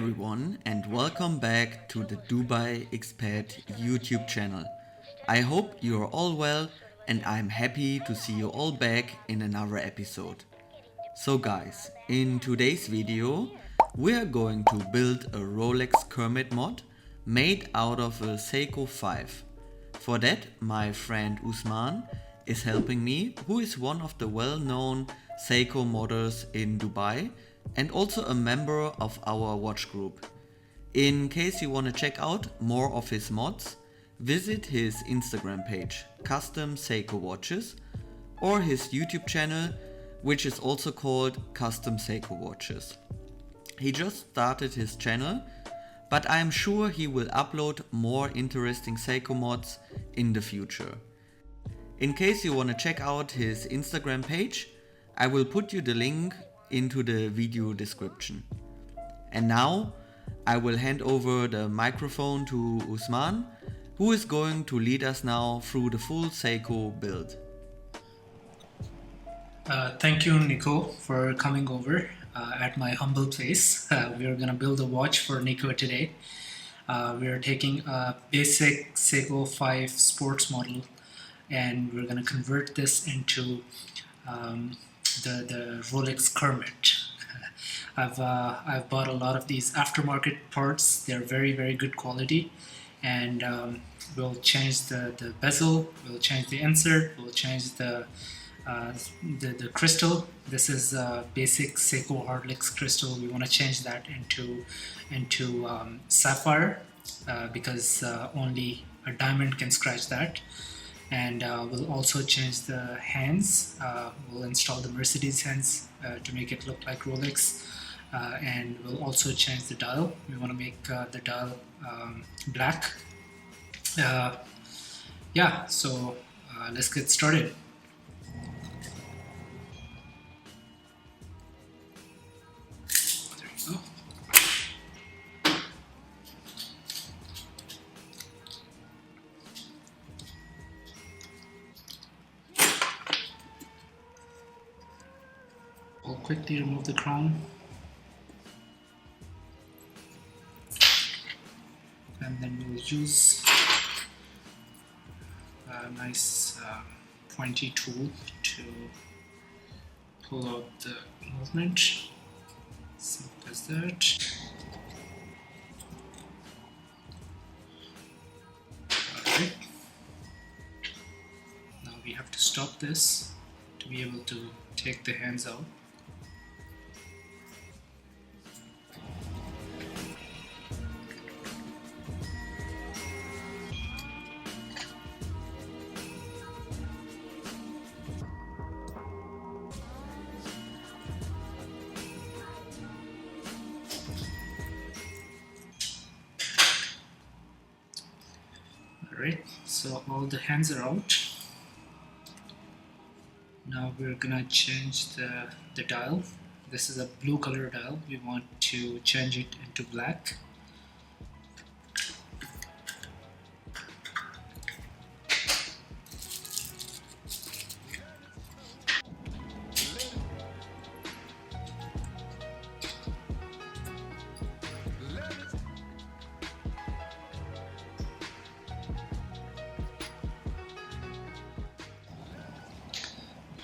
everyone and welcome back to the Dubai Expat YouTube channel. I hope you are all well and I'm happy to see you all back in another episode. So guys, in today's video we are going to build a Rolex Kermit mod made out of a Seiko 5. For that my friend Usman is helping me, who is one of the well-known Seiko modders in Dubai and also a member of our watch group. In case you want to check out more of his mods, visit his Instagram page, Custom Seiko Watches, or his YouTube channel, which is also called Custom Seiko Watches. He just started his channel, but I am sure he will upload more interesting Seiko mods in the future. In case you want to check out his Instagram page, I will put you the link into the video description. And now I will hand over the microphone to Usman, who is going to lead us now through the full Seiko build. Thank you, Nico, for coming over at my humble place. We are going to build a watch for Nico today. We are taking a basic Seiko 5 sports model and we're going to convert this into the Rolex Kermit. I've bought a lot of these aftermarket parts. They're very good quality, and we'll change the bezel, we'll change the insert, we'll change the crystal. This is basic Seiko Rolex crystal. We want to change that into sapphire because only a diamond can scratch that. And we'll also change the hands. We'll install the Mercedes hands to make it look like Rolex, and we'll also change the dial. We want to make the dial black. Yeah, so let's get started. There you go. I'll quickly remove the crown, and then we'll use a nice pointy tool to pull out the movement. Simple as that. Alright. Now we have to stop this to be able to take the hands out. Alright, so all the hands are out. Now we're gonna change the dial. This is a blue color dial. We want to change it into black.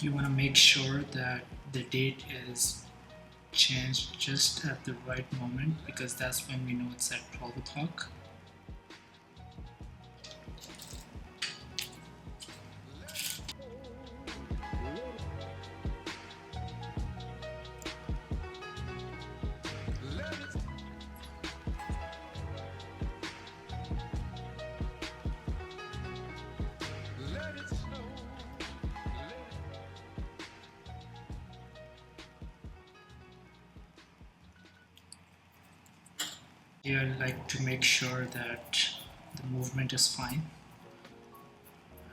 You want to make sure that the date is changed just at the right moment, because that's when we know it's at 12 o'clock. Here I like to make sure that the movement is fine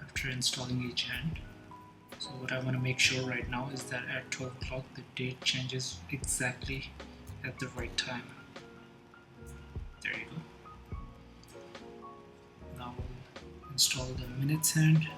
after installing each hand. So what I want to make sure right now is that at 12 o'clock the date changes exactly at the right time. There you go. Now we'll install the minutes hand.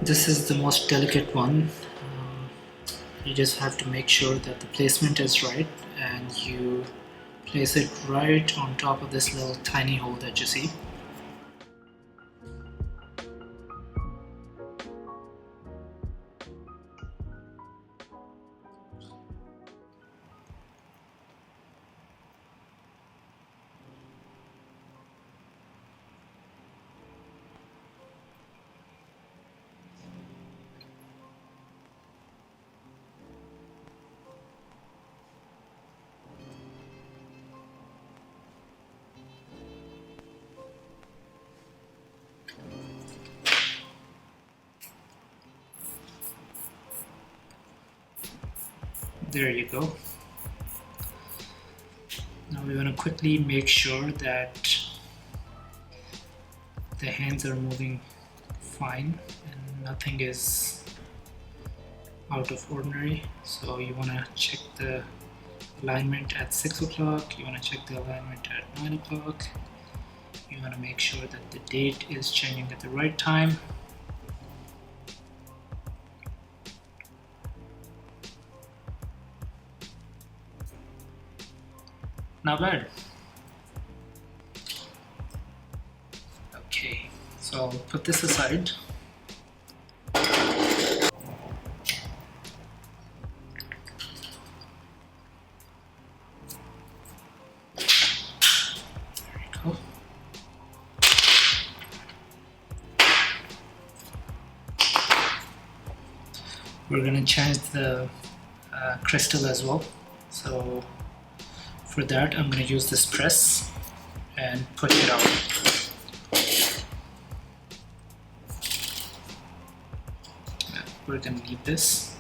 This is the most delicate one. You just have to make sure that the placement is right, and you place it right on top of this little tiny hole that you see. There you go. Now we want to quickly make sure that the hands are moving fine and nothing is out of ordinary. So you want to check the alignment at 6 o'clock, you want to check the alignment at 9 o'clock, you want to make sure that the date is changing at the right time. Not bad. Okay, so I'll put this aside. We're going to change the crystal as well. So for that I'm going to use this press and push it out. We're going to need this.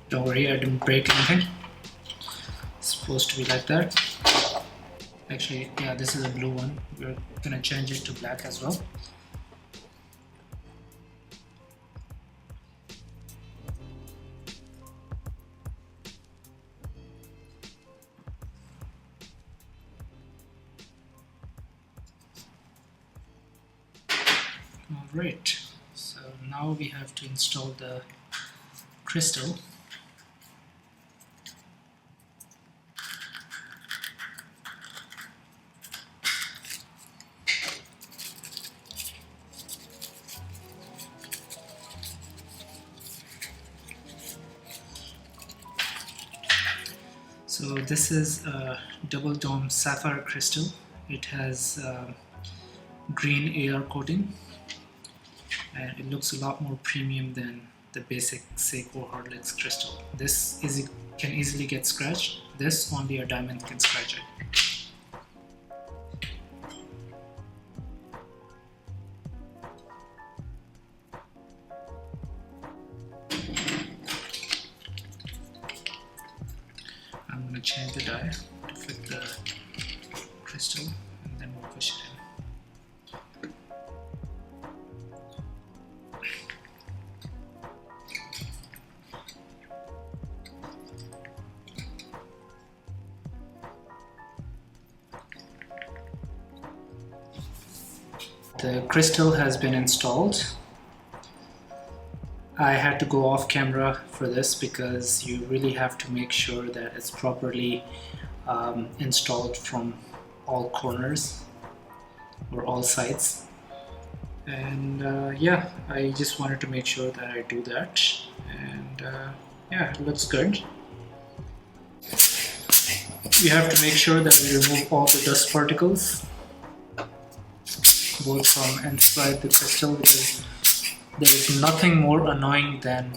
Don't worry, I didn't break anything. It's supposed to be like that. Actually, yeah, this is a blue one. We're gonna change it to black as well. Alright, so now we have to install the crystal. So this is a double dome sapphire crystal. It has green AR coating and it looks a lot more premium than the basic Seiko Horolox crystal. This can easily get scratched. This only a diamond can scratch it. I'm going to change the die to fit the crystal and then we'll push it in. The crystal has been installed. I had to go off camera for this because you really have to make sure that it's properly installed from all corners or all sides. And yeah, I just wanted to make sure that I do that. And yeah, it looks good. You have to make sure that we remove all the dust particles, both from inside the crystal, because there is nothing more annoying than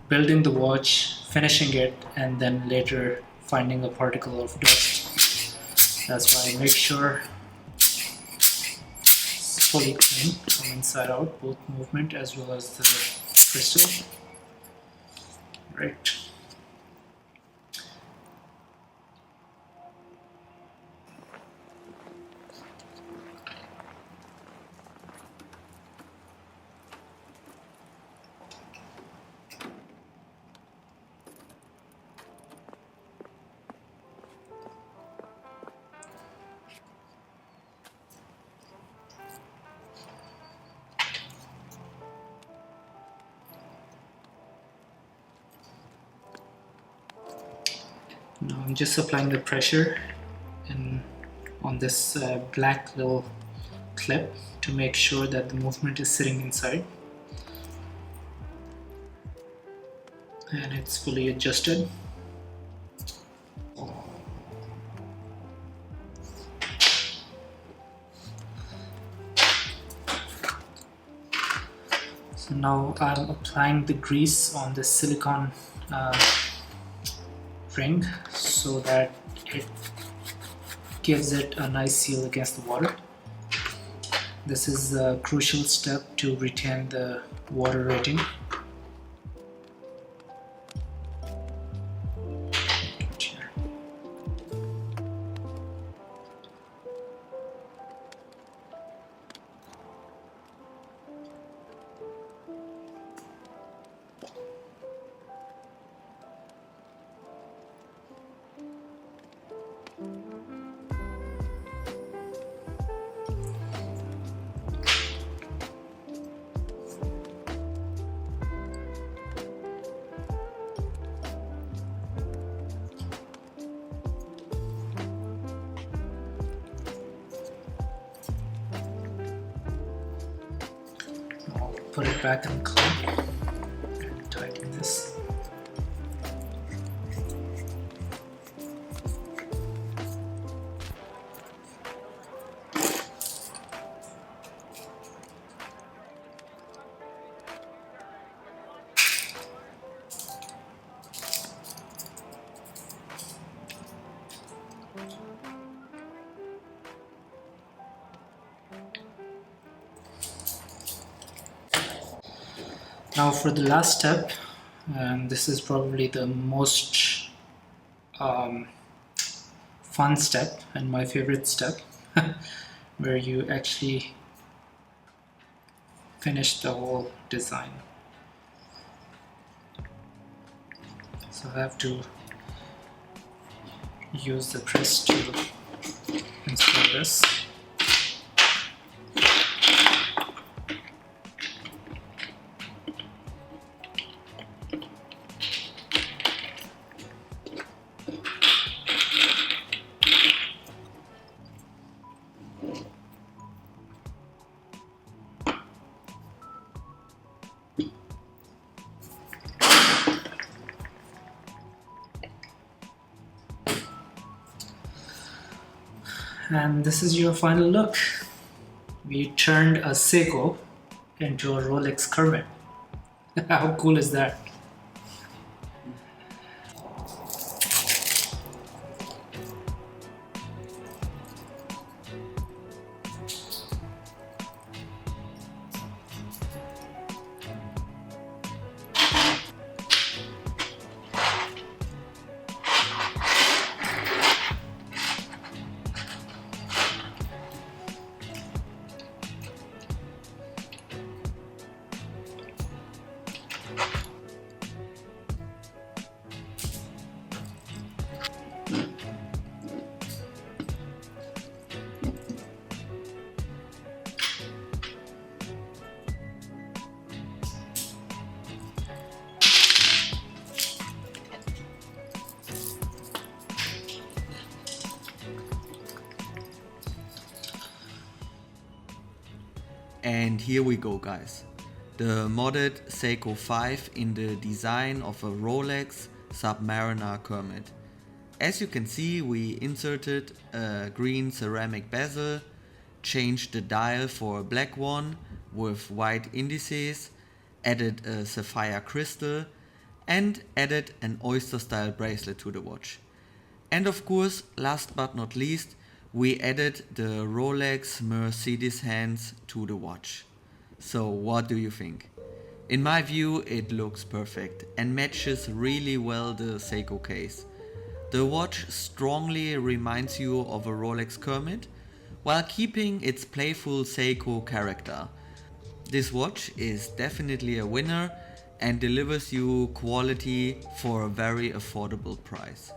building the watch, finishing it, and then later finding a particle of dust. That's why I make sure it's fully clean from inside out, both movement as well as the crystal. Right. Now I'm just applying the pressure and on this black little clip to make sure that the movement is sitting inside and it's fully adjusted. So now I'm applying the grease on the silicone ring so that it gives it a nice seal against the water. This is a crucial step to retain the water rating. Put it back in the clip and tighten this. Now for the last step, this is probably the most fun step and my favorite step, where you actually finish the whole design. So I have to use the press to install this. And this is your final look. We turned a Seiko into a Rolex Kermit. How cool is that? And here we go, guys. The modded Seiko 5 in the design of a Rolex Submariner Kermit. As you can see, we inserted a green ceramic bezel, changed the dial for a black one with white indices, added a sapphire crystal, and added an oyster style bracelet to the watch. And of course, last but not least, we added the Rolex Mercedes hands to the watch. So what do you think? In my view, it looks perfect and matches really well the Seiko case. The watch strongly reminds you of a Rolex Kermit while keeping its playful Seiko character. This watch is definitely a winner and delivers you quality for a very affordable price.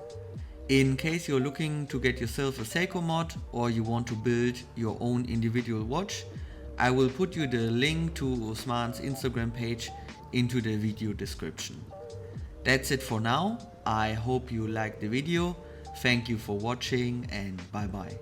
In case you're looking to get yourself a Seiko mod or you want to build your own individual watch, I will put you the link to Osman's Instagram page into the video description. That's it for now. I hope you liked the video. Thank you for watching and bye bye.